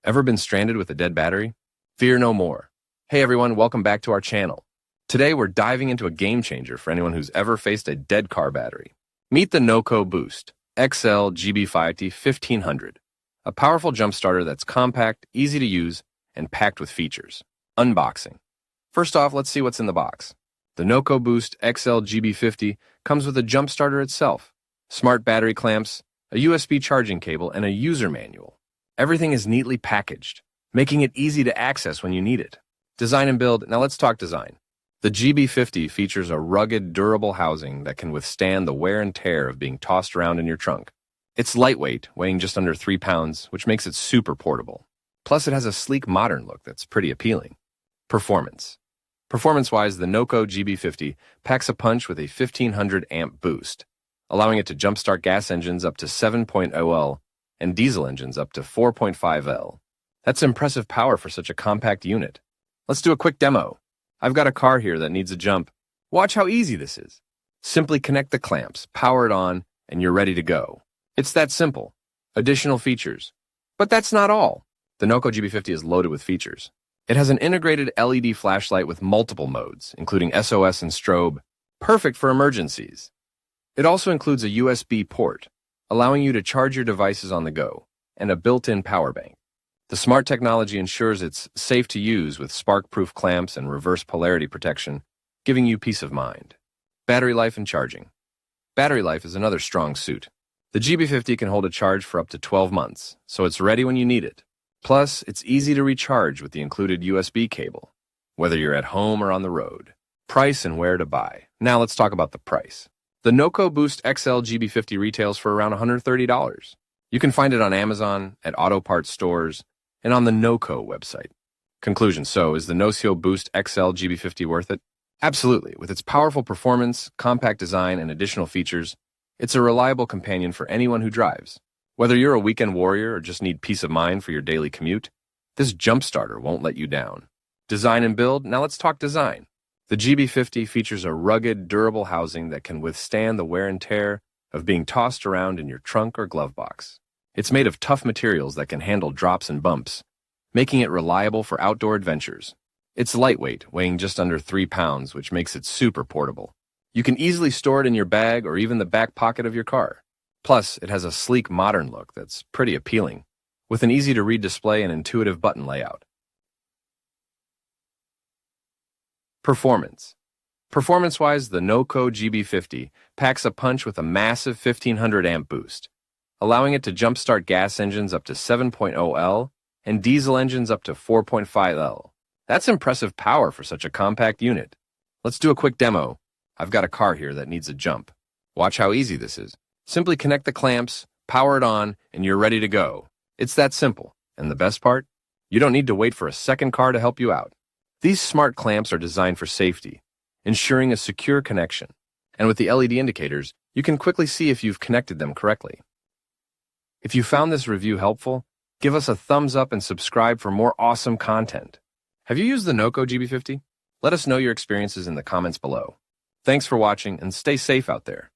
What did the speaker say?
Ever been stranded with a dead battery? Fear no more. Hey everyone, welcome back to our channel. Today we're diving into a game changer for anyone who's ever faced a dead car battery. Meet the NOCO Boost XL GB50 1500, a powerful jump starter that's compact, easy to use, and packed with features. Unboxing. First off, let's see what's in the box. The NOCO Boost XL GB50 comes with a jump starter itself, smart battery clamps, a USB charging cable, and a user manual. Everything is neatly packaged, making it easy to access when you need it. Design and build. Now let's talk design. The GB50 features a rugged, durable housing that can withstand the wear and tear of being tossed around in your trunk. It's lightweight, weighing just under 3 pounds, which makes it super portable. Plus, it has a sleek, modern look that's pretty appealing. Performance. Performance-wise, the NOCO GB50 packs a punch with a 1500 amp boost, allowing it to jumpstart gas engines up to 7.0 L and diesel engines up to 4.5 L. That's impressive power for such a compact unit. Let's do a quick demo. I've got a car here that needs a jump. Watch how easy this is. Simply connect the clamps, power it on, and you're ready to go. It's that simple. Additional features. But that's not all. The NOCO GB50 is loaded with features. It has an integrated LED flashlight with multiple modes, including SOS and strobe, perfect for emergencies. It also includes a USB port, allowing you to charge your devices on the go, and a built-in power bank. The smart technology ensures it's safe to use with spark-proof clamps and reverse polarity protection, giving you peace of mind. Battery life and charging. Battery life is another strong suit. The GB50 can hold a charge for up to 12 months, so it's ready when you need it. Plus, it's easy to recharge with the included USB cable, whether you're at home or on the road. Price and where to buy. Now let's talk about the price. The NOCO Boost XL GB50 retails for around $130. You can find it on Amazon, at auto parts stores, and on the NOCO website. Conclusion. So, is the NOCO Boost XL GB50 worth it? Absolutely. With its powerful performance, compact design, and additional features, it's a reliable companion for anyone who drives. Whether you're a weekend warrior or just need peace of mind for your daily commute, this jump starter won't let you down. Design and build. Now let's talk design. The GB50 features a rugged, durable housing that can withstand the wear and tear of being tossed around in your trunk or glove box. It's made of tough materials that can handle drops and bumps, making it reliable for outdoor adventures. It's lightweight, weighing just under 3 pounds, which makes it super portable. You can easily store it in your bag or even the back pocket of your car. Plus, it has a sleek, modern look that's pretty appealing, with an easy-to-read display and intuitive button layout. Performance. Performance-wise, the NOCO GB50 packs a punch with a massive 1500 amp boost, allowing it to jumpstart gas engines up to 7.0 L and diesel engines up to 4.5 L. That's impressive power for such a compact unit. Let's do a quick demo. I've got a car here that needs a jump. Watch how easy this is. Simply connect the clamps, power it on, and you're ready to go. It's that simple. And the best part? You don't need to wait for a second car to help you out. These smart clamps are designed for safety, ensuring a secure connection. And with the LED indicators, you can quickly see if you've connected them correctly. If you found this review helpful, give us a thumbs up and subscribe for more awesome content. Have you used the NOCO GB50? Let us know your experiences in the comments below. Thanks for watching and stay safe out there.